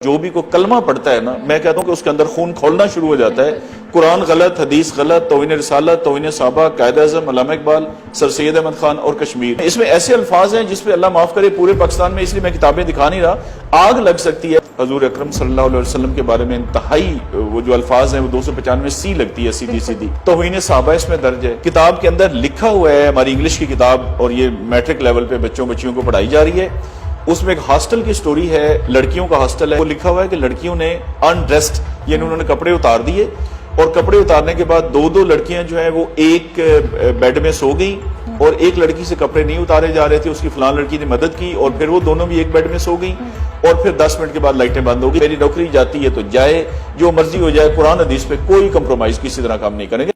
جو بھی کوئی کلمہ پڑھتا ہے نا، میں کہتا ہوں کہ اس کے اندر خون کھولنا شروع ہو جاتا ہے۔ قرآن غلط، حدیث غلط، توہین رسالت، توہین صحابہ، قائد اعظم علامہ اقبال، سر سید احمد خان اور کشمیر، اس میں ایسے الفاظ ہیں جس پہ اللہ معاف کرے پورے پاکستان میں، اس لیے میں کتابیں دکھا نہیں رہا، آگ لگ سکتی ہے۔ حضور اکرم صلی اللہ علیہ وسلم کے بارے میں انتہائی وہ جو الفاظ ہیں وہ 295 سی لگتی ہے، سیدھی سیدھی توہین صحابہ اس میں درج ہے۔ کتاب کے اندر لکھا ہوا ہے، ہماری انگلش کی کتاب، اور یہ میٹرک لیول پہ بچیوں کو پڑھائی جا رہی ہے، اس میں ایک ہاسٹل کی سٹوری ہے، لڑکیوں کا ہاسٹل ہے، وہ لکھا ہوا ہے کہ لڑکیوں نے انڈریسڈ، یعنی انہوں نے کپڑے اتار دیے، اور کپڑے اتارنے کے بعد دو لڑکیاں جو ہیں وہ ایک بیڈ میں سو گئیں، اور ایک لڑکی سے کپڑے نہیں اتارے جا رہے تھے، اس کی فلان لڑکی نے مدد کی، اور پھر وہ دونوں بھی ایک بیڈ میں سو گئیں، اور پھر 10 منٹ کے بعد لائٹیں بند ہو گئی۔ میری نوکری جاتی ہے تو جائے، جو مرضی ہو جائے، قرآن حدیث پہ کوئی کمپرومائز کسی طرح کام نہیں کریں گے۔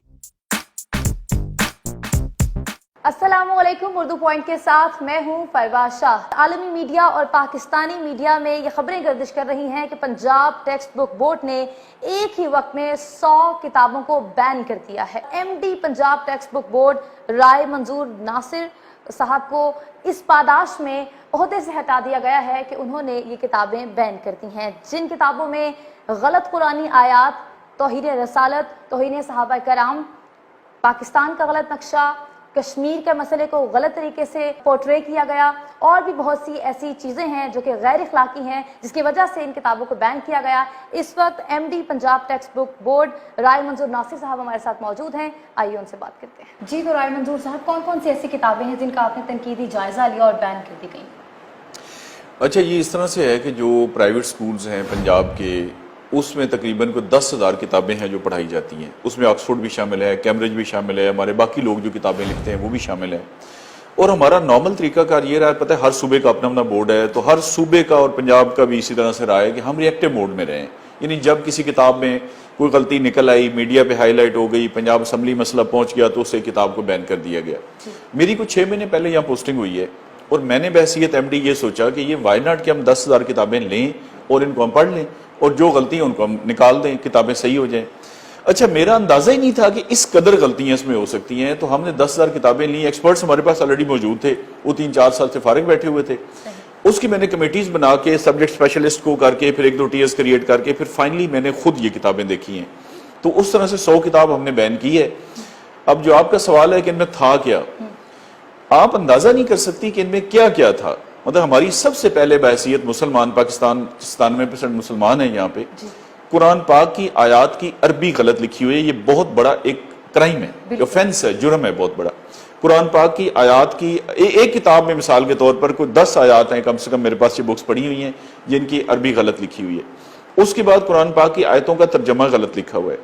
السلام علیکم، اردو پوائنٹ کے ساتھ میں ہوں فیروز شاہ۔ عالمی میڈیا اور پاکستانی میڈیا میں یہ خبریں گردش کر رہی ہیں کہ پنجاب ٹیکسٹ بک بورڈ نے ایک ہی وقت میں 100 کتابوں کو بین کر دیا ہے۔ M D Punjab textbook board Rai Manzoor Nasir sahab کو اس پاداش میں عہدے سے ہٹا دیا گیا ہے کہ انہوں نے یہ کتابیں بین کر دی ہیں، جن کتابوں میں غلط قرآنی آیات، توہین رسالت، توہین صحابہ کرام، پاکستان کا غلط نقشہ، کشمیر کے مسئلے کو غلط طریقے سے پورٹرے کیا گیا، اور بھی بہت سی ایسی چیزیں ہیں جو کہ غیر اخلاقی ہیں، جس کی وجہ سے ان کتابوں کو بین کیا گیا۔ اس وقت M D Punjab textbook board Rai Manzoor Nasir sahab ہمارے ساتھ موجود ہیں، آئیے ان سے بات کرتے ہیں۔ جی تو رائے منظور صاحب، کون کون سی ایسی کتابیں ہیں جن کا آپ نے تنقیدی جائزہ لیا اور بین کر دی گئی؟ اچھا، یہ اس طرح سے ہے کہ جو پرائیویٹ سکولز ہیں پنجاب کے، اس میں تقریباً کوئی 10,000 کتابیں ہیں جو پڑھائی جاتی ہیں، اس میں آکسفورڈ بھی شامل ہے، کیمبرج بھی شامل ہے، ہمارے باقی لوگ جو کتابیں لکھتے ہیں وہ بھی شامل ہیں، اور ہمارا نارمل طریقہ کار یہ رہا ہے، پتہ ہے ہر صوبے کا اپنا اپنا بورڈ ہے، تو ہر صوبے کا اور پنجاب کا بھی اسی طرح سے رہا ہے کہ ہم ری ایکٹیو موڈ میں رہیں، یعنی جب کسی کتاب میں کوئی غلطی نکل آئی، میڈیا پہ ہائی لائٹ ہو گئی، پنجاب اسمبلی مسئلہ پہنچ گیا، تو اسے کتاب کو بین کر دیا گیا۔ میری کچھ 6 مہینے پہلے یہاں پوسٹنگ ہوئی ہے، اور میں نے بحیثیت ایم ڈی یہ سوچا کہ یہ وائی ناٹ کہ ہم 10,000 کتابیں لیں اور ان کو ہم پڑھ لیں، اور جو غلطی ہیں ان کو ہم نکال دیں، کتابیں صحیح ہو جائیں۔ اچھا، میرا اندازہ ہی نہیں تھا کہ اس قدر غلطیاں اس میں ہو سکتی ہیں، تو ہم نے 10,000 کتابیں لیں، ایکسپرٹس ہمارے پاس آلریڈی موجود تھے، وہ 3-4 سال سے فارغ بیٹھے ہوئے تھے، اس کی میں نے کمیٹیز بنا کے سبجیکٹ اسپیشلسٹ کو کر کے، پھر 1-2 ٹیئرز کریٹ کر کے، پھر فائنلی میں نے خود یہ کتابیں دیکھی ہیں، تو اس طرح سے 100 کتاب ہم نے بین کی ہے۔ اب جو آپ کا سوال ہے کہ ان میں تھا کیا، آپ اندازہ نہیں کر سکتی کہ ان میں کیا کیا تھا۔ مطلب ہماری سب سے پہلے بحیثیت مسلمان، پاکستان 97% مسلمان ہیں یہاں پہ، قرآن پاک کی آیات کی عربی غلط لکھی ہوئی ہے، یہ بہت بڑا ایک کرائم ہے، اوفینس ہے، جرم ہے بہت بڑا۔ قرآن پاک کی آیات کی ایک کتاب میں مثال کے طور پر کوئی 10 آیات ہیں کم سے کم، میرے پاس یہ بکس پڑھی ہوئی ہیں جن کی عربی غلط لکھی ہوئی ہے۔ اس کے بعد قرآن پاک کی آیتوں کا ترجمہ غلط لکھا ہوا ہے۔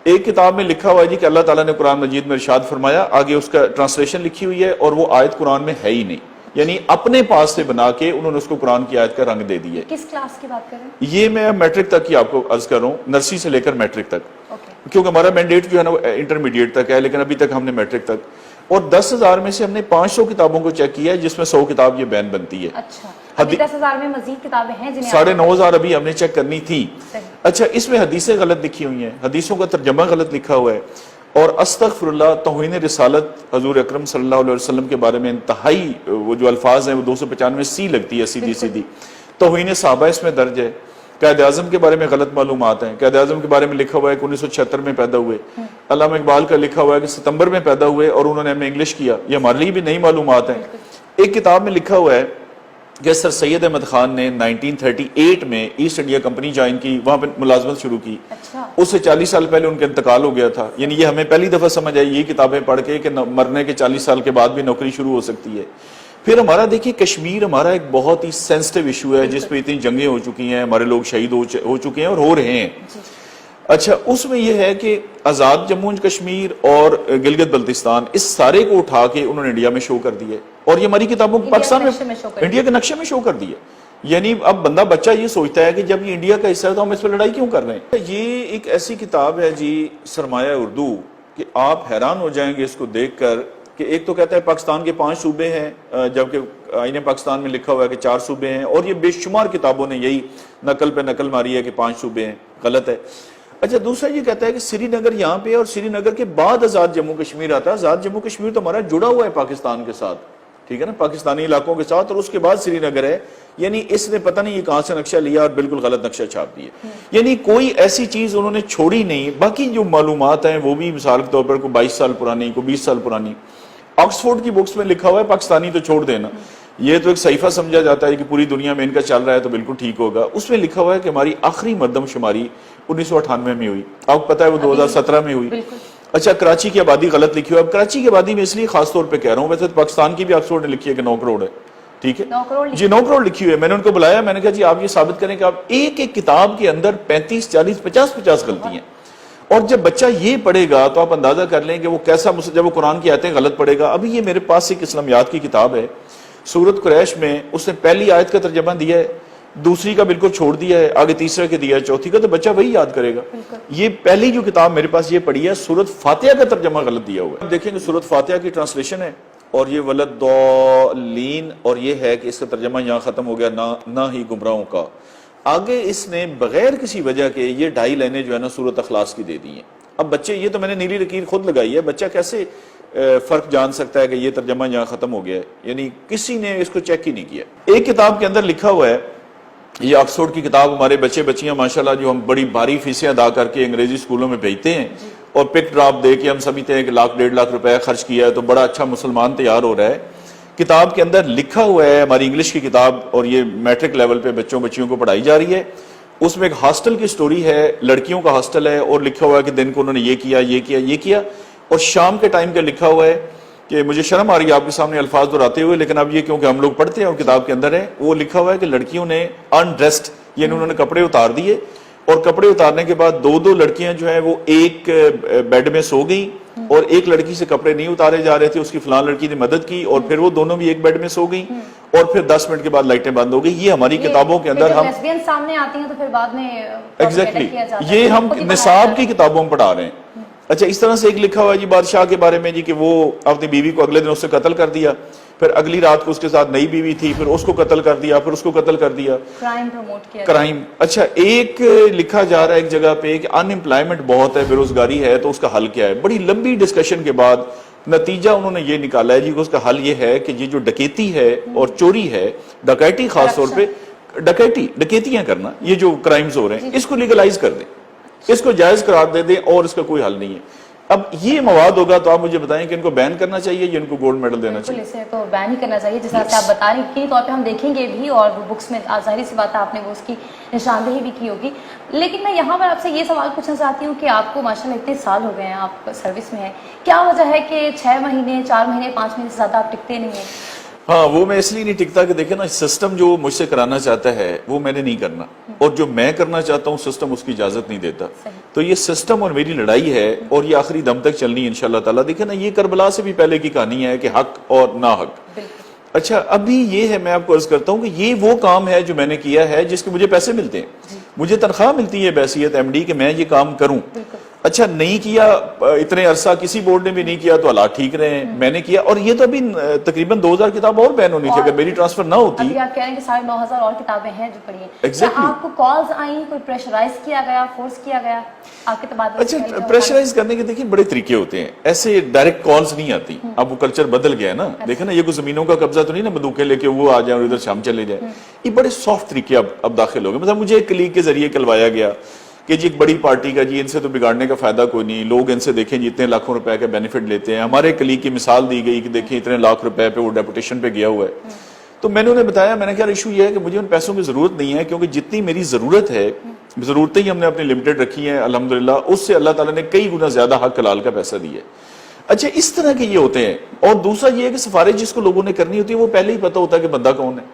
ایک کتاب میں لکھا ہوا ہے جی کہ اللہ تعالیٰ نے قرآن مجید میں ارشاد فرمایا، آگے اس کا ٹرانسلیشن لکھی ہوئی ہے اور وہ آیت قرآن میں ہے ہی نہیں، یعنی اپنے پاس سے بنا کے انہوں نے اس کو قرآن کی آیت کا رنگ دے دی ہے۔ کس کلاس کی بات کر رہے ہیں؟ یہ میں میٹرک تک کی آپ کو عرض کر رہا ہوں، نرسری سے لے کر میٹرک تک، کیونکہ ہمارا مینڈیٹ جو ہے نا وہ انٹرمیڈیٹ تک ہے، لیکن ابھی تک ہم نے میٹرک تک، اور 10,000 میں سے ہم نے 500 کتابوں کو چیک کیا ہے، جس میں 100 کتاب یہ بین بنتی ہے۔ اچھا، ابھی 10,000 میں مزید کتابیں ہیں جنہیں 9,500 ابھی ہم نے چیک کرنی تھی۔ اچھا، اس میں حدیثیں غلط لکھی ہوئی ہیں، حدیثوں کا ترجمہ غلط لکھا ہوا ہے، اور استغفر اللہ، توہین رسالت، حضور اکرم صلی اللہ علیہ وسلم کے بارے میں انتہائی وہ جو الفاظ ہیں وہ 295 سی لگتی ہے، سیدھی سیدھی توہین صحابہ اس میں درج ہے۔ قائد اعظم کے بارے میں غلط معلومات ہیں، قائد اعظم کے بارے میں لکھا ہوا ہے کہ 1976 میں پیدا ہوئے، علامہ اقبال کا لکھا ہوا ہے کہ ستمبر میں پیدا ہوئے اور انہوں نے ہمیں انگلش کیا، یہ ہمارے لیے بھی نئی معلومات ہیں۔ ایک کتاب میں لکھا ہوا ہے کہ سر سید احمد خان نے 1938 میں ایسٹ انڈیا کمپنی جوائن کی، وہاں پہ ملازمت شروع کی، اس سے 40 سال پہلے ان کا انتقال ہو گیا تھا، یعنی یہ ہمیں پہلی دفعہ سمجھ آئی یہ کتابیں پڑھ کے کہ مرنے کے 40 سال کے بعد بھی نوکری شروع ہو سکتی ہے۔ پھر ہمارا دیکھیے کشمیر ہمارا ایک بہت ہی سینسٹیو ایشو ہے، جس پہ اتنی جنگیں ہو چکی ہیں، ہمارے لوگ شہید ہو چکے ہیں اور ہو رہے ہیں۔ اچھا، اس میں یہ ہے کہ آزاد جموں کشمیر اور گلگت بلتستان، اس سارے کو اٹھا کے انہوں نے انڈیا میں شو کر دیے، اور یہ ہماری کتابوں کو پاکستان میں انڈیا کے نقشے میں شو کر دیے۔ یعنی اب بچہ یہ سوچتا ہے کہ جب یہ انڈیا کا حصہ ہے تو ہم اس پہ لڑائی کیوں کر رہے ہیں۔ یہ ایک ایسی کتاب ہے جی، سرمایہ اردو، کہ آپ حیران ہو جائیں گے اس کو دیکھ کر، کہ ایک تو کہتا ہے پاکستان کے 5 صوبے ہیں، جبکہ آئین پاکستان میں لکھا ہوا ہے کہ 4 صوبے ہیں، اور یہ بے شمار کتابوں نے یہی نقل پہ نقل ماری ہے کہ 5 صوبے ہیں، غلط ہے۔ اچھا، دوسرا یہ کہتا ہے کہ سری نگر یہاں پہ، اور سری نگر کے بعد آزاد جموں کشمیر آتا ہے۔ آزاد جموں کشمیر تو ہمارا جڑا ہوا ہے پاکستان کے ساتھ، ٹھیک ہے نا, پاکستانی علاقوں کے ساتھ, اور اس کے بعد سری نگر ہے. یعنی اس نے پتہ نہیں یہ کہاں سے نقشہ لیا اور بالکل غلط نقشہ چھاپ دیا. یعنی کوئی ایسی چیز انہوں نے چھوڑی نہیں. باقی جو معلومات ہیں وہ بھی مثال کے طور پر کوئی 22 سال پرانی, کوئی 20 سال پرانی. آکسفورڈ کی بکس میں لکھا ہوا ہے پاکستانی تو چھوڑ دینا, یہ تو ایک صحیفہ سمجھا جاتا ہے کہ پوری دنیا میں ان کا چل رہا ہے تو بالکل ٹھیک ہوگا. اس میں لکھا ہوا ہے کہ ہماری آخری مردم شماری 1998 میں ہوئی, آپ کو پتا ہے وہ 2017 میں ہوئی. اچھا, کراچی کی آبادی غلط لکھی ہوئی. اب کراچی کی آبادی میں اس لیے خاص طور پہ کہہ رہا ہوں, ویسے پاکستان کی بھی آکسفورڈ نے لکھی ہے کہ 9 کروڑ ہے, ٹھیک ہے جی 9 کروڑ لکھی ہوئی ہے. میں نے ان کو بلایا, میں نے کہا جی آپ یہ ثابت کریں کہ آپ ایک ایک کتاب کے اندر 35 40 50 غلطی ہیں. اور جب بچہ یہ پڑھے گا تو آپ اندازہ کر لیں کہ وہ کیسا, جب وہ قرآن کی آیتیں غلط پڑھے گا. ابھی یہ میرے پاس ایک اسلامیات کی کتاب ہے, سورۃ قریش میں اس نے پہلی آیت کا ترجمہ دیا ہے, دوسری کا بالکل چھوڑ دیا ہے, آگے تیسرے کا دیا ہے, چوتھی کا, تو بچہ وہی یاد کرے گا. یہ پہلی جو کتاب میرے پاس یہ پڑھی ہے, سورۃ فاتحہ کا ترجمہ غلط دیا ہوا ہے. اب دیکھیں کہ سورۃ فاتحہ کی ٹرانسلیشن ہے اور یہ ولدالین, اور یہ ہے کہ اس کا ترجمہ یہاں ختم ہو گیا, نہ ہی گمراہوں کا. آگے اس نے بغیر کسی وجہ کے یہ 2.5 لائنیں جو ہے نا سورۃ اخلاص کی دے دی ہیں. اب بچے, یہ تو میں نے نیلی لکیر خود لگائی ہے, بچہ کیسے فرق جان سکتا ہے کہ یہ ترجمہ یہاں ختم ہو گیا ہے؟ یعنی کسی نے اس کو چیک ہی نہیں کیا. ایک کتاب کے اندر لکھا ہوا ہے, یہ آکسفورڈ کی کتاب, ہمارے بچے بچیاں ماشاءاللہ جو ہم بڑی بھاری فیسیں ادا کر کے انگریزی اسکولوں میں بھیجتے ہیں اور پک ڈراپ دے کے ہم سمجھتے ہیں کہ 1 لاکھ 1.5 لاکھ روپے خرچ کیا ہے تو بڑا اچھا مسلمان تیار ہو رہا ہے. کتاب کے اندر لکھا ہوا ہے, ہماری انگلش کی کتاب, اور یہ میٹرک لیول پہ بچیوں کو پڑھائی جا رہی ہے. اس میں ایک ہاسٹل کی سٹوری ہے, لڑکیوں کا ہاسٹل ہے, اور لکھا ہوا ہے کہ دن کو انہوں نے یہ کیا, اور شام کے ٹائم کا لکھا ہوا ہے کہ مجھے شرم آ رہی ہے آپ کے سامنے الفاظ دہراتے ہوئے, لیکن اب یہ کیونکہ ہم لوگ پڑھتے ہیں اور کتاب کے اندر ہے, وہ لکھا ہوا ہے کہ لڑکیوں نے انڈریسڈ, یعنی انہوں نے کپڑے اتار دیے, اور کپڑے اتارنے کے بعد 2 لڑکیاں جو ہیں وہ ایک بیڈ میں سو گئیں, اور ایک لڑکی سے کپڑے نہیں اتارے جا رہے تھے, اس کی فلان لڑکی نے مدد کی, اور پھر وہ دونوں بھی ایک بیڈ میں سو گئیں, اور پھر 10 منٹ کے بعد لائٹیں بند ہو گئی. یہ ہماری کتابوں کے اندر ہم لیسبین سامنے آتی ہیں تو پھر بعد میں ایگزیکٹلی یہ ہم نصاب کی کتابوں میں پڑھا رہے ہیں. اچھا, اس طرح سے ایک لکھا ہوا ہے جی بادشاہ کے بارے میں, جی کہ وہ اپنی بیوی کو اگلے دن اس سے قتل کر دیا, پھر اگلی رات کو اس کے ساتھ نئی بیوی تھی, پھر اس کو قتل کر دیا, پھر اس کو قتل کر دیا, کرائم پروموٹ کیا, کرائم. اچھا, ایک لکھا جا رہا ہے ایک جگہ پہ کہ ان امپلائمنٹ بہت ہے, بے روزگاری ہے, تو اس کا حل کیا ہے. بڑی لمبی ڈسکشن کے بعد نتیجہ انہوں نے یہ نکالا ہے جی کہ اس کا حل یہ ہے کہ یہ جو ڈکیتی ہے اور چوری ہے, ڈکیتی خاص طور پہ ڈکیتیاں کرنا, یہ جو کرائمز ہو رہے ہیں اس کو لیگلائز کر دیں, اس کو جائز قرار دے دیں, اور اس کا کوئی حل نہیں ہے. اب یہ مواد ہوگا تو آپ مجھے بتائیں کہ ان کو بین کرنا چاہیے یا ان کو گولڈ میڈل دینا چاہیے؟ اسے تو بین ہی کرنا چاہیے, جس طرح سے آپ بتا رہی ہیں. طور پہ ہم دیکھیں گے بھی, اور بکس میں ظاہری سی بات ہے آپ نے وہ اس کی نشاندہی بھی کی ہوگی. لیکن میں یہاں پر آپ سے یہ سوال پوچھنا چاہتی ہوں کہ آپ کو ماشاءاللہ اتنے سال ہو گئے ہیں, آپ سروس میں ہیں, کیا وجہ ہے کہ 6 مہینے 4 مہینے 5 مہینے سے زیادہ آپ ٹکتے نہیں ہیں؟ ہاں, وہ میں اس لیے نہیں ٹکتا کہ دیکھیں نا, سسٹم جو مجھ سے کرانا چاہتا ہے وہ میں نے نہیں کرنا, اور جو میں کرنا چاہتا ہوں سسٹم اس کی اجازت نہیں دیتا. تو یہ سسٹم اور میری لڑائی ہے, اور یہ آخری دم تک چلنی ہے انشاءاللہ تعالیٰ. دیکھیں نا, یہ کربلا سے بھی پہلے کی کہانی ہے کہ حق اور نا حق. اچھا, ابھی یہ ہے, میں آپ کو عرض کرتا ہوں کہ یہ وہ کام ہے جو میں نے کیا ہے جس کے مجھے پیسے ملتے ہیں, مجھے تنخواہ ملتی ہے بحیثیت ایم ڈی کہ میں یہ کام کروں. اچھا, نہیں کیا اتنے عرصہ, کسی بورڈ نے بھی نہیں کیا, تو حالات ٹھیک رہے ہیں, میں نے کیا. اور یہ تو ابھی تقریباً 2000 کتاب اور بین ہونی تھی اگر میری ٹرانسفر نہ ہوتی. ابھی آپ کہہ رہے ہیں کہ 9,500 اور کتابیں ہیں جو پڑھی ہیں. کیا آپ کو کالز آئیں, کوئی پریشرائز کیا گیا, فورس کیا گیا آپ کے تبادلے؟ اچھا, پریشرائز کرنے کے دیکھیں بڑے طریقے ہوتے ہیں, ایسے ڈائریکٹ کالز نہیں آتی. اب وہ کلچر بدل گیا ہے نا, دیکھیں نا, یہ کوئی زمینوں کا قبضہ تو نہیں نا, بندوقیں لے کے وہ آ جائیں اور ادھر شام چلے جائیں. یہ بڑے سافٹ طریقے اب داخل ہو گئے. مثلا مجھے ایک کلیگ کے ذریعے کلوایا گیا کہ جی ایک بڑی پارٹی کا, جی ان سے تو بگاڑنے کا فائدہ کوئی نہیں, لوگ ان سے دیکھیں جی اتنے لاکھوں روپے کا بینیفٹ لیتے ہیں. ہمارے کلیگ کی مثال دی گئی کہ دیکھیں اتنے لاکھ روپے پہ وہ ڈیپوٹیشن پہ گیا ہوا ہے. تو میں نے انہیں بتایا, میں نے کہا ایشو یہ ہے کہ مجھے ان پیسوں کی ضرورت نہیں ہے, کیونکہ جتنی میری ضرورت ہے, ضرورتیں ہی ہم نے اپنی لمیٹڈ رکھی ہیں الحمدللہ, اس سے اللہ تعالیٰ نے کئی گنا زیادہ حق حلال کا پیسہ دیا ہے. اچھا, اس طرح کے یہ ہوتے ہیں. اور دوسرا یہ ہے کہ سفارش جس کو لوگوں نے کرنی ہوتی ہے وہ پہلے ہی پتہ ہوتا ہے کہ بندہ کون ہے.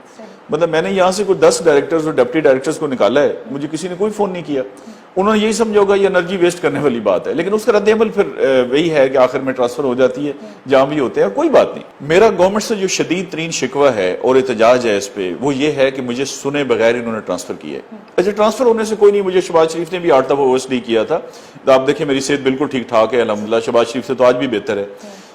مطلب میں نے یہاں سے کوئی 10 ڈائریکٹرز اور ڈپٹی ڈائریکٹرز کو نکالا ہے, مجھے کسی نے کوئی فون نہیں کیا. انہوں نے یہی سمجھا ہوگا یہ انرجی ویسٹ کرنے والی بات ہے, لیکن اس کا رد عمل پھر وہی ہے کہ آخر میں ٹرانسفر ہو جاتی ہے, جہاں بھی ہوتے ہیں. کوئی بات نہیں. میرا گورنمنٹ سے جو شدید ترین شکوہ ہے اور احتجاج ہے اس پہ, وہ یہ ہے کہ مجھے سنے بغیر انہوں نے ٹرانسفر کیا ہے. اچھا, ٹرانسفر ہونے سے کوئی نہیں, مجھے شہباز شریف نے بھی 8 دفعہ OSD کیا تھا. آپ دیکھیں میری صحت بالکل ٹھیک ٹھاک ہے الحمدللہ, شہباز شریف سے تو آج بھی بہتر ہے.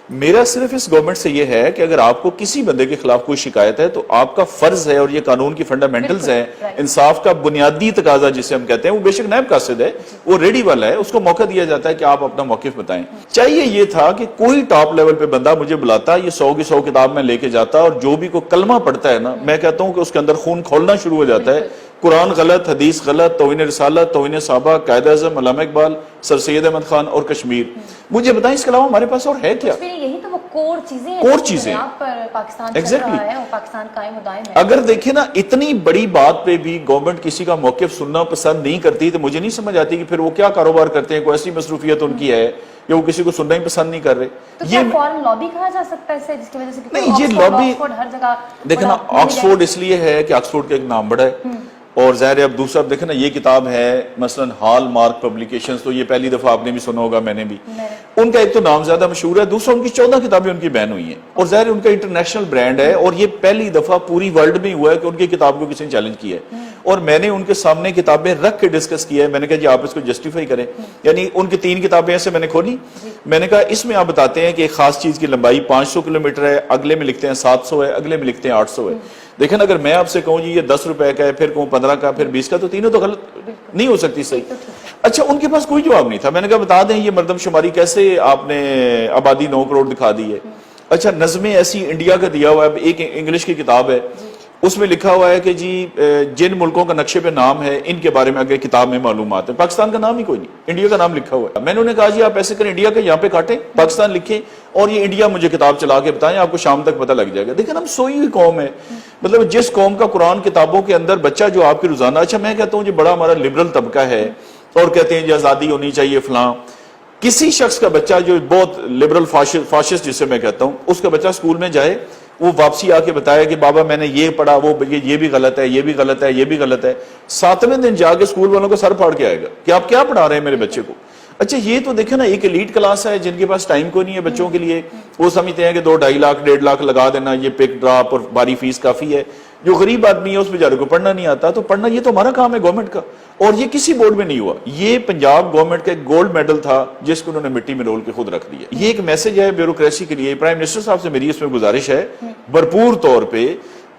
میرا صرف اس گورنمنٹ سے یہ ہے کہ اگر آپ کو کسی بندے کے خلاف کوئی شکایت ہے تو آپ کا فرض ہے، اور یہ قانون کی فنڈامنٹلز ہیں، انصاف کا بنیادی تقاضا جسے ہم کہتے ہیں، وہ بے شک نائب قاصد ہے، وہ ریڈی والا ہے، اس کو موقع دیا جاتا ہے کہ آپ اپنا موقف بتائیں۔ چاہیے یہ تھا کہ کوئی ٹاپ لیول پہ بندہ مجھے بلاتا، یہ 100 کی 100 کتاب میں لے کے جاتا، اور جو بھی کوئی کلمہ پڑھتا ہے نا، میں کہتا ہوں کہ اس کے اندر خون کھولنا شروع ہو جاتا ہے۔ قرآن غلط، حدیث غلط، توہین رسالت، توہین صحابہ، قائد اعظم علامہ اقبال، سر سید احمد خان اور کشمیر، مجھے بتائیں اس کے علاوہ ہمارے پاس اور ہے کیا؟ یہی تو وہ کور چیزیں ہیں، کور چیزیں پر پاکستان چل رہا ہے اور پاکستان قائم و دائم ہے۔ اگر دیکھیں نا، اتنی بڑی بات پہ بھی گورنمنٹ کسی کا موقف سننا پسند نہیں کرتی، تو مجھے نہیں سمجھ آتی کہ پھر وہ کیا کاروبار کرتے ہیں، کوئی ایسی مصروفیت ان کی ہے یا وہ کسی کو سننا ہی پسند نہیں کر رہے۔ تو کیا فورن لابی کہا جا سکتا ہے اسے، جس کی وجہ سے نہیں، یہ لابی ہر جگہ دیکھیں نا، آکسفورڈ اس لیے ہے کہ آکسفورڈ کا ایک نام بڑا ہے، اور ظاہر ہے اب دوسرا دیکھیں نا، یہ کتاب ہے مثلا ہال مارک پبلیکیشنز، تو یہ پہلی دفعہ آپ نے بھی سنا ہوگا، میں نے بھی، ان کا ایک تو نام زیادہ مشہور ہے، دوسرا ان کی 14 کتابیں ان کی بین ہوئی ہیں، اور ظاہر ان کا انٹرنیشنل برانڈ ہے، اور یہ پہلی دفعہ پوری ورلڈ میں ہوا ہے کہ ان کی کتاب کو کسی نے چیلنج کیا ہے، اور میں نے ان کے سامنے کتابیں رکھ کے ڈسکس کیا ہے۔ میں نے کہا جی آپ اس کو جسٹیفائی کریں، یعنی ان کی 3 کتابیں ایسے میں نے کھولی، میں نے کہا اس میں آپ بتاتے ہیں کہ ایک خاص چیز کی لمبائی 500 کلومیٹر ہے، اگلے میں لکھتے ہیں 700 ہے، اگلے میں لکھتے ہیں 800 ہے۔ دیکھیں اگر میں آپ سے کہوں جی یہ 10 روپے کا ہے، پھر کہوں 15 کا، پھر 20 کا، تو تینوں تو غلط نہیں ہو سکتی صحیح۔ اچھا، ان کے پاس کوئی جواب نہیں تھا۔ میں نے کہا بتا دیں یہ مردم شماری کیسے آپ نے آبادی 9 کروڑ دکھا دی ہے؟ اچھا، نظمیں ایسی انڈیا کا دیا ہوا ہے، ایک انگلش کی کتاب ہے، اس میں لکھا ہوا ہے کہ جی جن ملکوں کا نقشے پہ نام ہے ان کے بارے میں اگر کتاب میں معلومات ہے، پاکستان کا نام ہی کوئی نہیں، انڈیا کا نام لکھا ہوا ہے۔ میں نے انہیں کہا جی آپ ایسے کریں، انڈیا کا یہاں پہ کاٹیں، پاکستان لکھیں، اور یہ انڈیا مجھے کتاب چلا کے بتائیں، آپ کو شام تک پتہ لگ جائے گا۔ دیکھیں ہم سوئی ہوئی قوم ہے، مطلب جس قوم کا قرآن کتابوں کے اندر بچہ جو آپ کی روزانہ، اچھا میں کہتا ہوں جی بڑا ہمارا لبرل طبقہ ہے اور کہتے ہیں جی آزادی ہونی چاہیے فلاں، کسی شخص کا بچہ جو بہت لبرل فاشسٹ جسے میں کہتا ہوں، اس کا بچہ اسکول میں جائے، وہ واپسی آ کے بتایا کہ بابا میں نے یہ پڑھا، وہ یہ بھی غلط ہے، یہ بھی غلط ہے، یہ بھی غلط ہے، 7ویں دن جا کے اسکول والوں کو سر پھاڑ کے آئے گا کہ آپ کیا پڑھا رہے ہیں میرے بچے کو۔ اچھا، یہ تو دیکھیں نا، ایک ایلیٹ کلاس ہے جن کے پاس ٹائم کو نہیں ہے بچوں کے لیے، وہ سمجھتے ہیں کہ 2-2.5 لاکھ 1.5 لاکھ لگا دینا، یہ پک ڈراپ اور باری فیس کافی ہے۔ جو غریب آدمی ہے اس بیچارے کو پڑھنا نہیں آتا، تو پڑھنا یہ تو ہمارا کام ہے گورنمنٹ کا، اور یہ کسی بورڈ میں نہیں ہوا۔ یہ پنجاب گورنمنٹ کا ایک گولڈ میڈل تھا جس کو انہوں نے مٹی میں رول کے خود رکھ دیا۔ یہ ایک میسج ہے بیوروکریسی کے لیے۔ پرائم منسٹر صاحب سے میری اس میں گزارش ہے بھرپور طور پہ،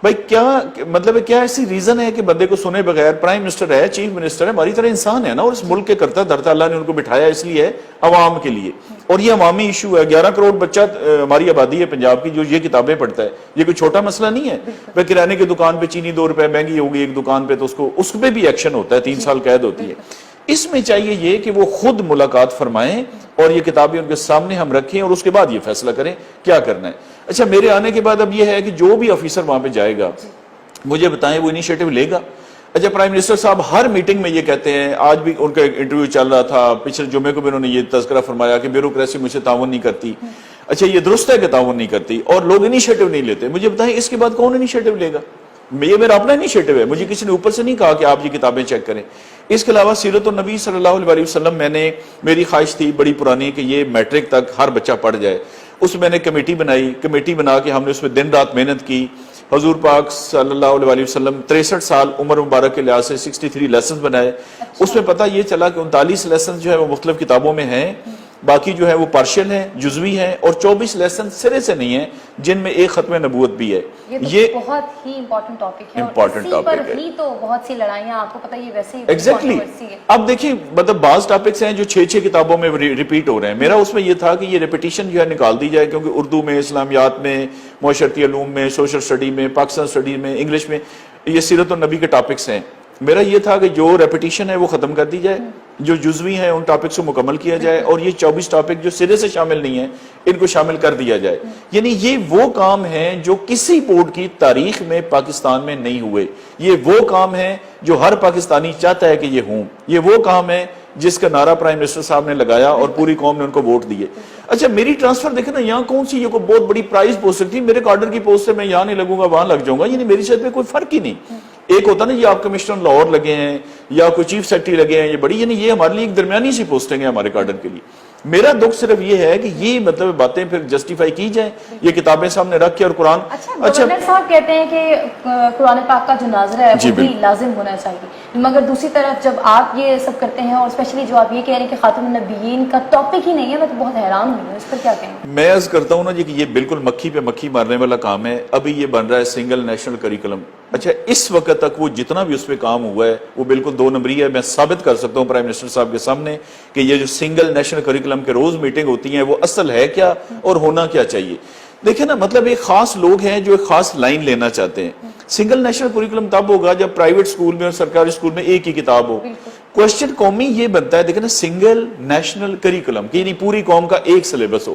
بھائی کیا مطلب ہے، کیا ایسی ریزن ہے کہ بندے کو سنے بغیر، پرائم منسٹر ہے، چیف منسٹر ہے، ہماری طرح انسان ہے نا، اور اس ملک کے کرتا دھرتا اللہ نے ان کو بٹھایا اس لیے ہے عوام کے لیے، اور یہ عوامی ایشو ہے۔ 11 کروڑ بچہ ہماری آبادی ہے پنجاب کی جو یہ کتابیں پڑھتا ہے، یہ کوئی چھوٹا مسئلہ نہیں ہے۔ میں کرانے کی دکان پہ چینی 2 روپے مہنگی ہوگی ایک دکان پہ، تو اس پہ بھی ایکشن ہوتا ہے، 3 سال قید ہوتی ہے۔ اس میں چاہیے یہ کہ وہ خود ملاقات فرمائیں اور یہ کتابیں ان کے سامنے ہم رکھیں، اور اس کے بعد یہ فیصلہ کریں کیا کرنا ہے۔ اچھا، میرے آنے کے بعد اب یہ ہے کہ جو بھی آفیسر وہاں پہ جائے گا مجھے بتائیں وہ انیشیٹو لے گا۔ اچھا، پرائم منسٹر صاحب ہر میٹنگ میں یہ کہتے ہیں، آج بھی ان کا انٹرویو چل رہا تھا، پچھلے جمعے کو بھی انہوں نے یہ تذکرہ فرمایا کہ بیوروکریسی مجھ سے تعاون نہیں کرتی۔ اچھا، یہ درست ہے کہ تعاون نہیں کرتی اور لوگ انیشیٹو نہیں لیتے، مجھے بتائیں اس کے بعد کون انیشیٹو لے گا؟ یہ میرا اپنا انیشیٹو ہے، مجھے کسی نے اوپر سے نہیں کہا کہ آپ یہ کتابیں چیک کریں۔ اس کے علاوہ سیرت النبی صلی اللہ علیہ وسلم میری خواہش تھی بڑی پرانی کہ یہ میٹرک تک ہر بچہ پڑھ جائے، اس میں نے کمیٹی بنائی، کمیٹی بنا کے ہم نے اس میں دن رات محنت کی۔ حضور پاک صلی اللہ علیہ وسلم 63 سال عمر مبارک کے لحاظ سے 63 لیسنز بنائے، اس میں پتہ یہ چلا کہ 39 لیسنز جو ہے وہ مختلف کتابوں میں ہیں، باقی جو ہے وہ پارشل ہیں، جزوی ہیں، اور 24 لیسن سرے سے نہیں ہیں جن میں ایک ختم نبوت بھی ہے۔ یہ بہت ہی امپورٹنٹ ٹاپک ہے، اور اسی پر ہی تو بہت سی لڑائیاں آپ کو پتہ یہ ویسے ہی ایگزیکٹلی۔ اب دیکھیں مطلب بعض ٹاپکس ہیں جو 6 کتابوں میں ریپیٹ ہو رہے ہیں، میرا اس میں یہ تھا کہ یہ ریپیٹیشن جو ہے نکال دی جائے، کیونکہ اردو میں، اسلامیات میں، معاشرتی علوم میں، سوشل سٹڈی میں، پاکستان سٹڈی میں، انگلش میں، یہ سیرت النبی کے ٹاپکس ہیں۔ میرا یہ تھا کہ جو ریپیٹیشن ہے وہ ختم کر دی جائے، جو جزوی ہیں ان ٹاپکس کو مکمل کیا جائے، اور یہ 24 ٹاپک جو سرے سے شامل نہیں ہیں ان کو شامل کر دیا جائے۔ یعنی یہ وہ کام ہیں جو کسی بورڈ کی تاریخ میں پاکستان میں نہیں ہوئے، یہ وہ کام ہیں جو ہر پاکستانی چاہتا ہے کہ یہ ہوں، یہ وہ کام ہے جس کا نعرہ پرائم منسٹر صاحب نے لگایا اور پوری قوم نے ان کو ووٹ دیے۔ اچھا، میری ٹرانسفر دیکھیں نا، یہاں کون سی یہ کوئی بہت بڑی پرائز پوسٹ تھی، میرے کارڈر کی پوسٹ سے میں یہاں نہیں لگوں گا وہاں لگ جاؤں گا، یعنی میری صحت پہ کوئی فرق ہی نہیں۔ ایک ہوتا نا یہ آپ کمشنر لاہور لگے ہیں یا کوئی چیف سیکرٹری لگے ہیں، یہ بڑی، یعنی یہ ہمارے لیے ایک درمیانی سی پوسٹنگ ہے ہمارے کارڈر کے لیے۔ میرا دکھ صرف یہ ہے کہ یہ مطلب باتیں پھر جسٹیفائی کی جائیں، یہ کتابیں سامنے رکھ کے اور قرآن۔ اچھا، گورنر صاحب کہتے ہیں کہ قرآن پاک کا جو ناظرہ ہے وہ بھی لازم ہونا چاہیے، مگر دوسری طرف جب آپ یہ سب کرتے ہیں اور اسپیشلی جو آپ یہ کہہ رہے ہیں کہ خاتون النبیین کا ٹاپک ہی نہیں ہے، میں تو بہت حیران ہوئی ہوں، اس پر کیا کہیں؟ میں عرض کرتا ہوں نا جی کہ یہ بالکل مکھی پہ مکھی مارنے والا کام ہے. ابھی یہ بن رہا ہے سنگل نیشنل کریکولم. اچھا اس وقت تک وہ جتنا بھی اس پہ کام ہوا ہے وہ بالکل 2 نمبری ہے. میں ثابت کر سکتا ہوں پرائم منسٹر صاحب کے سامنے کہ یہ جو سنگل نیشنل کریکولم کے روز میٹنگ ہوتی ہیں وہ اصل ہے کیا اور ہونا کیا چاہیے. دیکھیں نا مطلب ایک خاص لوگ ہیں جو ایک خاص لائن لینا چاہتے ہیں. سنگل نیشنل کریکولم تب ہوگا جب پرائیویٹ سکول میں اور سرکاری سکول میں ایک ہی کتاب ہو. کوشچن قومی یہ بنتا ہے دیکھیں نا سنگل نیشنل کریکولم کہ یعنی پوری قوم کا ایک سلیبس ہو.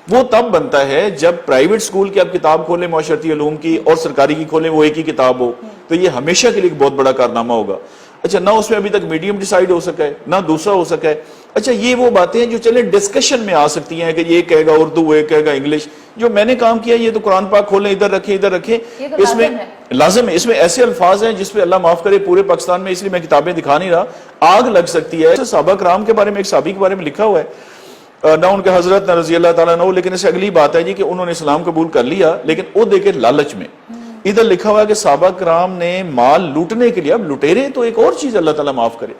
وہ تب بنتا ہے جب پرائیویٹ سکول کی آپ کتاب کھولیں معاشرتی علوم کی اور سرکاری کی کھولیں وہ ایک ہی کتاب ہو. تو یہ ہمیشہ کے لیے ایک بہت بڑا کارنامہ ہوگا. اچھا نہ اس میں ابھی تک میڈیم ڈیسائیڈ ہو سکا ہے نہ دوسرا ہو سکا ہے. اچھا یہ وہ باتیں ہیں جو چلے ڈسکشن میں آ سکتی ہیں کہ یہ کہے گا اردو یہ کہے گا انگلش. جو میں نے کام کیا یہ تو قرآن پاک کھولیں ادھر رکھیں. اس میں لازم ہے. اس میں ایسے الفاظ ہیں جس پہ اللہ معاف کرے پورے پاکستان میں اس لیے میں کتابیں دکھا نہیں رہا آگ لگ سکتی ہے. صحابہ کرام کے بارے میں ایک صحابی کے بارے میں لکھا ہوا ہے نہ ان کے حضرت نہ رضی اللہ تعالیٰ عنہ لیکن اس سے اگلی بات ہے جی کہ انہوں نے اسلام قبول کر لیا لیکن وہ دیکھے لالچ میں. ادھر لکھا ہوا ہے کہ صحابہ کرام نے مال لوٹنے کے لیے اب لٹیرے تو ایک اور چیز اللہ تعالیٰ معاف کرے.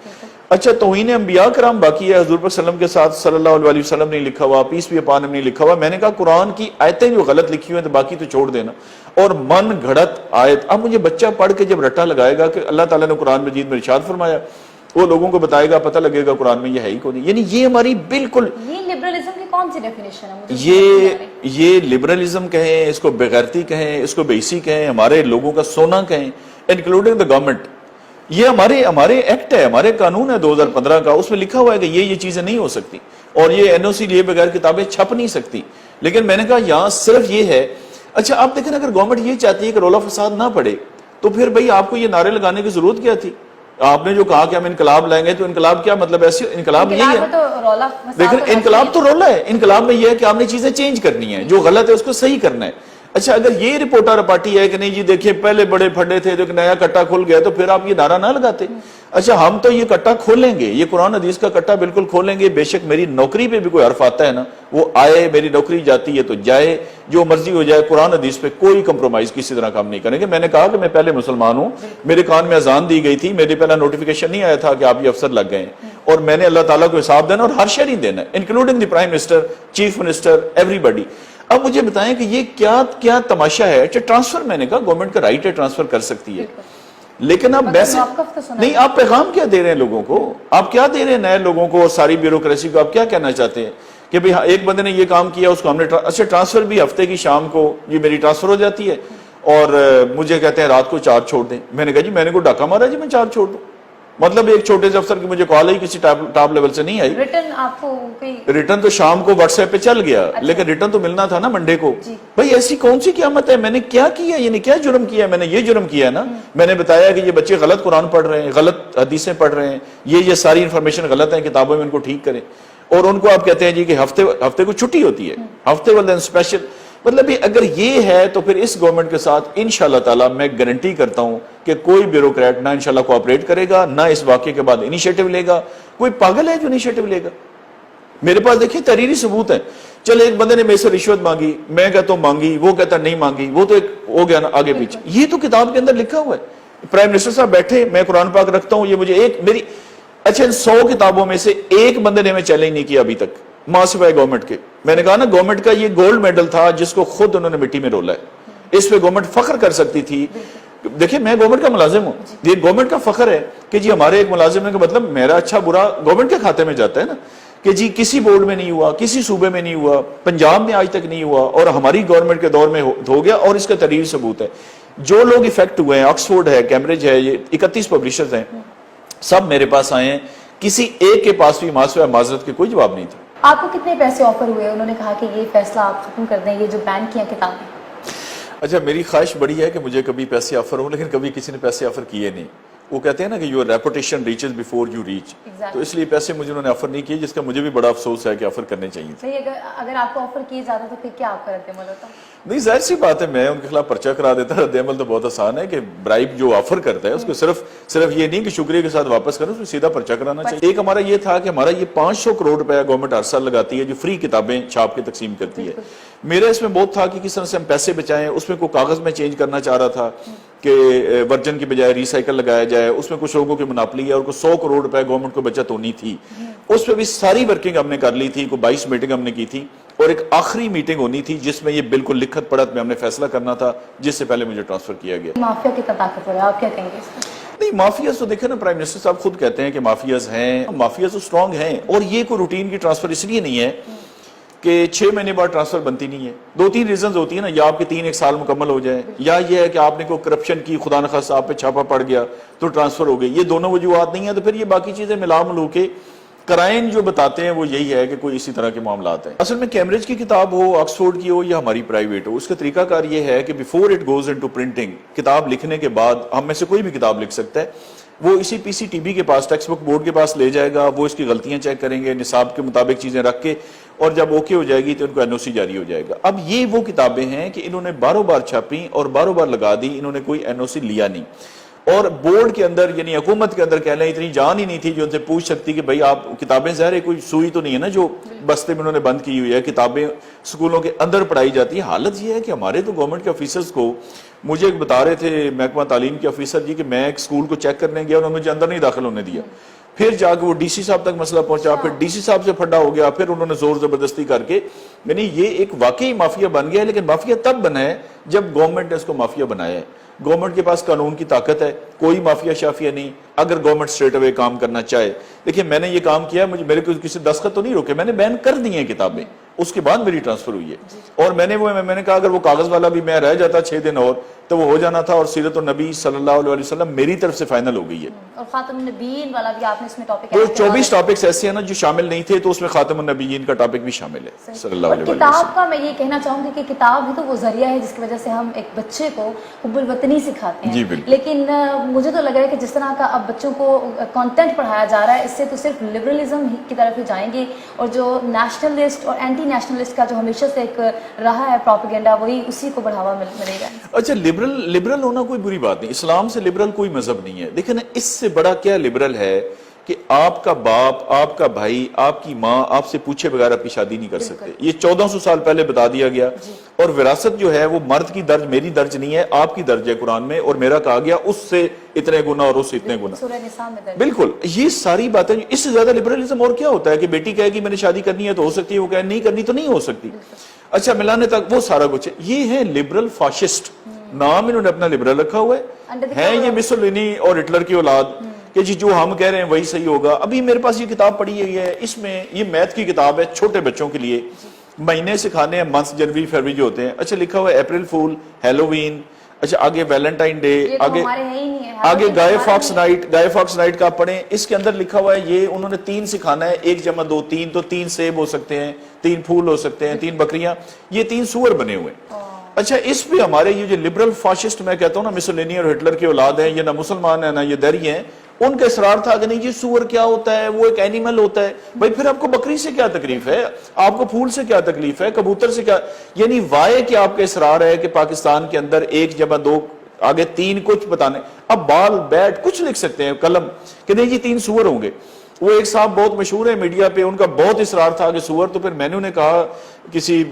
اچھا توہین انبیاء کرام باقی ہے. حضور پر وسلم کے ساتھ صلی اللہ علیہ وسلم نہیں لکھا ہوا پیس بھی اپان نہیں لکھا ہوا. میں نے کہا قرآن کی آیتیں جو غلط لکھی ہوئی ہیں تو باقی تو چھوڑ دینا. اور من گھڑت آیت اب مجھے بچہ پڑھ کے جب رٹا لگائے گا کہ اللہ تعالیٰ نے قرآن مجید میں ارشاد فرمایا وہ لوگوں کو بتائے گا پتہ لگے گا قرآن میں یہ ہے ہی کون. یعنی یہ ہماری بالکل یہ لبرلزم کی کون سی ڈیفینیشن ہے؟ یہ لبرلزم کہیں اس کو بغیرتی کہیں اس کو بیسی کہیں ہمارے لوگوں کا سونا کہیں انکلوڈنگ دا گورنمنٹ. یہ ہمارے ایکٹ ہے ہمارے قانون ہے 2015 کا. اس میں لکھا ہوا ہے کہ یہ چیزیں نہیں ہو سکتی اور یہ این او سی لیے بغیر کتابیں چھپ نہیں سکتی. لیکن میں نے کہا یہاں صرف یہ ہے. اچھا آپ دیکھیں اگر گورنمنٹ یہ چاہتی ہے کہ رولا فساد نہ پڑے تو پھر بھئی آپ کو یہ نعرے لگانے کی ضرورت کیا تھی؟ آپ نے جو کہا کہ ہم انقلاب لائیں گے تو انقلاب کیا مطلب ایسے انقلاب یہی ہے. لیکن انقلاب تو رولا ہے. انقلاب میں یہ ہے کہ آپ نے چیزیں چینج کرنی ہیں جو غلط ہے اس کو صحیح کرنا ہے. اچھا اگر یہ رپورٹر رپاٹی ہے کہ نہیں جی دیکھیں پہلے بڑے پھڈے تھے تو ایک نیا کٹا کھل گیا تو پھر آپ یہ نعرہ نہ لگاتے. اچھا ہم تو یہ کٹا کھولیں گے یہ قرآن حدیث کا کٹا بالکل کھولیں گے. بے شک میری نوکری پہ بھی کوئی حرف آتا ہے نا وہ آئے میری نوکری جاتی ہے تو جائے جو مرضی ہو جائے. قرآن حدیث پہ کوئی کمپرومائز کسی طرح کام نہیں کریں گے. میں نے کہا کہ میں پہلے مسلمان ہوں میرے کان میں اذان دی گئی تھی میرے پہلا نوٹیفیکیشن نہیں آیا تھا کہ آپ یہ افسر لگ گئے ہیں اور میں نے اللہ تعالیٰ کو حساب دینا اور ہر شہری دینا including the prime minister chief minister everybody. اب مجھے بتائیں کہ یہ کیا تماشا ہے. اچھا ٹرانسفر میں نے کہا گورنمنٹ کا رائٹ ہے ٹرانسفر کر سکتی ہے لیکن اب ویسے نہیں. آپ پیغام کیا دے رہے ہیں لوگوں کو؟ آپ کیا دے رہے ہیں نئے لوگوں کو اور ساری بیوروکریسی کو؟ آپ کیا کہنا چاہتے ہیں کہ بھئی ایک بندے نے یہ کام کیا اس کو ہم نے اچھا ٹرانسفر بھی ہفتے کی شام کو یہ میری ٹرانسفر ہو جاتی ہے اور مجھے کہتے ہیں رات کو چارج چھوڑ دیں. میں نے کہا جی میں نے کوئی ڈاکہ مارا جی میں چارج چھوڑ دوں؟ مطلب ایک چھوٹے سے افسر کی مجھے کال آئی کسی ٹاپ لیول سے نہیں آئی. ریٹرن تو شام کو واٹس ایپ پہ چل گیا لیکن ریٹرن تو ملنا تھا نا منڈے کو. بھائی ایسی کون سی قیامت ہے؟ میں نے کیا کیا یعنی کیا جرم کیا؟ میں نے یہ جرم کیا ہے نا. میں نے بتایا کہ یہ بچے غلط قرآن پڑھ رہے ہیں غلط حدیثیں پڑھ رہے ہیں یہ ساری انفارمیشن غلط ہے کتابوں میں ان کو ٹھیک کریں. اور ان کو آپ کہتے ہیں جی کہ ہفتے کو چھٹی ہوتی ہے ہفتے والے دن اسپیشل. مطلب اگر یہ ہے تو پھر اس گورنمنٹ کے ساتھ انشاءاللہ تعالی میں گارنٹی کرتا ہوں کہ کوئی بیوروکریٹ نہ انشاءاللہ کوآپریٹ کرے گا نہ اس واقعے کے بعد انیشیٹو لے گا. کوئی پاگل ہے جو انیشیٹو لے گا؟ میرے پاس دیکھیں تحریری ثبوت ہے. چلے ایک بندے نے میرے سے رشوت مانگی میں کہتا ہوں مانگی وہ کہتا نہیں مانگی وہ تو ایک ہو گیا نا آگے پیچھے. یہ تو کتاب کے اندر لکھا ہوا ہے. پرائم منسٹر صاحب بیٹھے میں قرآن پاک رکھتا ہوں یہ مجھے ایک میری اچھا 100 کتابوں میں سے ایک بندے نے ہمیں چیلنج نہیں کیا ابھی تک ماں سوائے گورنمنٹ کے. میں نے کہا نا گورنمنٹ کا یہ گولڈ میڈل تھا جس کو خود انہوں نے مٹی میں رولا ہے. اس پہ گورنمنٹ فخر کر سکتی تھی. دیکھیں میں گورنمنٹ کا ملازم ہوں یہ گورنمنٹ کا فخر ہے کہ جی ہمارے ایک ملازم ہے کہ مطلب میرا اچھا برا گورنمنٹ کے کھاتے میں جاتا ہے نا کہ جی کسی بورڈ میں نہیں ہوا کسی صوبے میں نہیں ہوا پنجاب میں آج تک نہیں ہوا اور ہماری گورنمنٹ کے دور میں ہو گیا. اور اس کا تحریری ثبوت ہے. جو لوگ افیکٹ ہوئے ہیں آکسفورڈ ہے کیمبرج ہے یہ 31 پبلشرز ہیں سب میرے پاس آئے ہیں. کسی ایک کے پاس بھی معذرت کے کوئی جواب نہیں تھا. آپ کو کتنے پیسے آفر ہوئے؟ انہوں نے کہا کہ یہ فیصلہ آپ ختم کر دیں یہ جو بین کیا کتابیں. اچھا میری خواہش بڑی ہے کہ مجھے کبھی پیسے آفر ہوں لیکن کبھی کسی نے پیسے آفر کیے نہیں. وہ کہتے ہیں نا کہ your reputation reaches before you reach. تو اس لیے پیسے مجھے انہوں نے آفر نہیں کیے، جس کا مجھے بھی بڑا افسوس ہے کہ آفر کرنے چاہیے تھے۔ اگر آپ کو آفر کیے جاتے تو پھر کیا آپ کا رد عمل ہوتا؟ نہیں، ظاہر سی بات ہے میں ان کے خلاف پرچہ کرا دیتا۔ رد عمل تو بہت آسان ہے کہ برائب جو آفر کرتا ہے اس کو صرف یہ نہیں کہ شکریہ کے ساتھ واپس کریں، اس کو سیدھا پرچہ کرانا چاہیے۔ ایک ہمارا یہ تھا کہ ہمارا یہ 500 کروڑ روپے گورنمنٹ ہر سال لگاتی ہے جو فری کتابیں چھاپ کے تقسیم کرتی ہے۔ میرا اس میں بہت تھا کہ کس طرح سے ہم پیسے بچائیں، اس میں کوئی کاغذ میں چینج کرنا چاہ رہا تھا کہ ورجن کی بجائے ریسائیکل لگایا جائے، اس میں کچھ لوگوں کی مناپلی ہے اور کوئی 100 کروڑ روپے گورنمنٹ کو بچت ہونی تھی، اس پہ بھی ساری ورکنگ ہم نے کر لی تھی، کوئی 22 میٹنگ ہم نے کی تھی، اور ایک آخری میٹنگ ہونی تھی جس میں یہ بالکل لکھت پڑھت میں ہم نے فیصلہ کرنا تھا، جس سے پہلے مجھے ٹرانسفر کیا گیا۔ مافیا کتنا طاقتور ہے، آپ کیا کہیں گے اس پر؟ نہیں، مافیاز تو دیکھیں نا، پرائم منسٹر صاحب خود کہتے ہیں کہ مافیاز ہیں، مافیاز تو سٹرونگ ہیں، اور یہ کوئی روٹین کی ٹرانسفر اس لیے نہیں ہے کہ 6 مہینے بعد ٹرانسفر بنتی نہیں ہے۔ 2-3 ریزنز ہوتی ہیں نا، یا آپ کے 3 سال مکمل ہو جائے، یا یہ ہے کہ آپ نے کوئی کرپشن کی، خدا نخواستہ آپ پہ چھاپا پڑ گیا تو ٹرانسفر ہو گئی۔ یہ دونوں وجوہات نہیں ہیں تو پھر یہ باقی چیزیں ملا ملو کے کرائن جو بتاتے ہیں وہ یہی ہے کہ کوئی اسی طرح کے معاملات ہیں۔ اصل میں کیمبرج کی کتاب ہو، آکسفورڈ کی ہو یا ہماری پرائیویٹ ہو، اس کا طریقہ کار یہ ہے کہ before it goes into printing, کتاب لکھنے کے بعد ہم میں سے کوئی بھی کتاب لکھ سکتا ہے، وہ اسی پی سی ٹی بی کے پاس، ٹیکسٹ بک بورڈ کے پاس لے جائے گا، وہ اس کی غلطیاں چیک کریں گے، نصاب کے مطابق چیزیں رکھ کے، اور جب اوکے ہو جائے گی تو ان کو این او سی جاری ہو جائے گا۔ اب یہ وہ کتابیں ہیں کہ انہوں نے باروں بار چھاپی اور باروں بار لگا دی، انہوں نے کوئی این او سی لیا نہیں، اور بورڈ کے اندر یعنی حکومت کے اندر کہہ لیں اتنی جان ہی نہیں تھی جو ان سے پوچھ سکتی کہ بھائی آپ کتابیں، ظاہر ہے کوئی سوئی تو نہیں ہے نا جو بستے میں انہوں نے بند کی ہوئی ہے، کتابیں سکولوں کے اندر پڑھائی جاتی ہیں۔ حالت یہ ہے کہ ہمارے تو گورنمنٹ کے آفیسرز کو، مجھے ایک بتا رہے تھے محکمہ تعلیم کے آفیسر جی کہ میں ایک سکول کو چیک کرنے گیا، انہوں نے مجھے اندر نہیں داخل ہونے دیا، پھر جا کے وہ ڈی سی صاحب تک مسئلہ پہنچا، پھر ڈی سی صاحب سے پھڈا ہو گیا، پھر انہوں نے زور زبردستی کر کے، یعنی یہ ایک واقعی مافیا بن گیا ہے، لیکن مافیا تب بنا ہے جب گورنمنٹ نے اس کو مافیا بنایا ہے۔ گورنمنٹ کے پاس قانون کی طاقت ہے، کوئی مافیا شافیا نہیں، اگر گورنمنٹ اسٹریٹ اوے کام کرنا چاہے۔ دیکھیں میں نے یہ کام کیا، میرے کو کسی دستخط تو نہیں روکے، میں نے بین کر دی ہیں کتابیں، اس کے بعد میری ٹرانسفر ہوئی ہے، اور میں نے کہا اگر وہ کاغذ والا بھی میں رہ جاتا 6 دن اور تو وہ ہو جانا تھا، اور سیرت النبی صلی اللہ علیہ وسلم میری طرف سے فائنل ہو گئی ہے۔ اور خاتم النبیین والا بھی آپ نے اس میں ٹاپک تو 24 ٹاپکس ایسے ہیں نا جو شامل نہیں تھے، تو اس میں خاتم النبیین کا ٹاپک بھی شامل ہے صلی اللہ علیہ وسلم۔ کتاب کا میں یہ کہنا چاہوں گی کہ کتاب ہی تو وہ ذریعہ ہے جس کی وجہ سے ہم ایک بچے کو حب الوطنی سکھاتے ہیں، لیکن مجھے تو لگ رہا ہے کہ جس طرح کا اب بچوں کو کانٹینٹ پڑھایا جا رہا ہے، اس سے تو صرف لبرلزم کی طرف ہی جائیں گے، اور جو نیشنلسٹ اور اینٹی نیشنلسٹ کا جو ہمیشہ سے ایک رہا ہے پروپیگنڈا، وہی اسی کو بڑھاوا ملے گا۔ اچھا، لبرل ہونا کوئی بری بات نہیں، اسلام سے لبرل کوئی مذہب نہیں ہے۔ دیکھیں نا، اس سے بڑا کیا لبرل ہے کہ آپ کا باپ، آپ کا بھائی، آپ کی ماں آپ سے پوچھے بغیر آپ کی شادی نہیں کر سکتے، یہ 1400 سال پہلے بتا دیا گیا، اور وراثت جو ہے وہ مرد کی درج میری درج نہیں ہے، آپ کی درج ہے قرآن میں، اور میرا کہا گیا اس سے اتنے گنا اور اس سے اتنے گنا، سورہ نساء میں درج۔ بالکل یہ ساری باتیں، اس سے زیادہ لبرلزم اور کیا ہوتا ہے کہ بیٹی کہے گی میں نے شادی کرنی ہے تو ہو سکتی ہے، وہ کہے نہیں کرنی تو نہیں ہو سکتی، اچھا ملانے تک وہ سارا کچھ ہے۔ یہ ہے لبرل فاشسٹ، نام انہوں نے اپنا لبرل رکھا ہوا ہے یہ مسولینی اور ہٹلر کی اولاد کہ جی جو ہم کہہ رہے ہیں وہی صحیح ہوگا۔ ابھی میرے پاس یہ کتاب پڑھی ہوئی ہے، اس میں یہ میتھ کی کتاب ہے چھوٹے بچوں کے لیے، مہینے سکھانے ہیں، منتھ جنوری فروری جو ہوتے ہیں، اچھا لکھا ہوا ہے اپریل فول، ہیلووین، اچھا آگے ویلنٹائن ڈے، آگے گائے فاکس نائٹ کا پڑھیں، اس کے اندر لکھا ہوا ہے یہ انہوں نے 3 سکھانا ہے، 1 جمع 2 3، تو 3 سیب ہو سکتے ہیں، 3 پھول ہو سکتے ہیں، 3 بکریاں، یہ 3 سور بنے ہوئے ہیں۔ اچھا اس پہ ہمارے یہ جو لبرل فاشسٹ میں کہتا ہوں نا، مسولینی اور ہٹلر کی اولاد ہیں، یہ نہ مسلمان ہیں نہ یہ دری ہیں، ان کا اصرار تھا کہ نہیں یہ سور کیا ہوتا ہے، وہ ایک اینیمل ہوتا ہے، بھائی پھر آپ کو بکری سے کیا تکلیف ہے، آپ کو پھول سے کیا تکلیف ہے، کبوتر سے کیا، یعنی وائے کہ آپ کا اصرار ہے کہ پاکستان کے اندر 1 جمع 2 آگے 3 کچھ بتانے، اب بال بیٹ کچھ لکھ سکتے ہیں قلم کہ نہیں یہ 3 سور ہوں گے۔ وہ ایک صاحب بہت مشہور ہے میڈیا پہ، ان کا بہت اصرار تھا کہ سور، تو پھر میں نے انہیں کہا کسی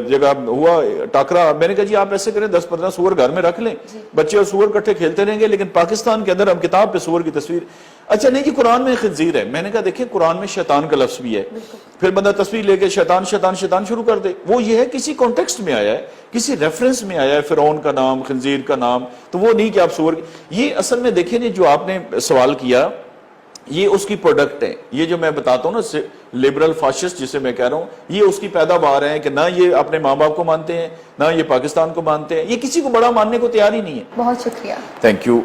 جگہ ہوا ٹاکرا، میں نے کہا جی آپ ایسے کریں 10-15 سور گھر میں رکھ لیں، بچے اور سور کٹھے کھیلتے رہیں گے، لیکن پاکستان کے اندر ہم کتاب پہ سور کی تصویر، اچھا نہیں جی قرآن میں خنزیر ہے، میں نے کہا دیکھیں قرآن میں شیطان کا لفظ بھی ہے، پھر بندہ تصویر لے کے شیطان شیطان شیطان شروع کر دے، وہ یہ ہے کسی کانٹیکسٹ میں آیا ہے، کسی ریفرنس میں آیا ہے، فرعون کا نام، خنزیر کا نام، تو وہ نہیں کہ آپ سور، یہ اصل میں دیکھیں جی جو آپ نے سوال کیا یہ اس کی پروڈکٹ ہے، یہ جو میں بتاتا ہوں نا لبرل فاشسٹ جسے میں کہہ رہا ہوں، یہ اس کی پیداوار ہے کہ نہ یہ اپنے ماں باپ کو مانتے ہیں، نہ یہ پاکستان کو مانتے ہیں، یہ کسی کو بڑا ماننے کو تیار ہی نہیں ہے۔ بہت شکریہ، تھینک یو۔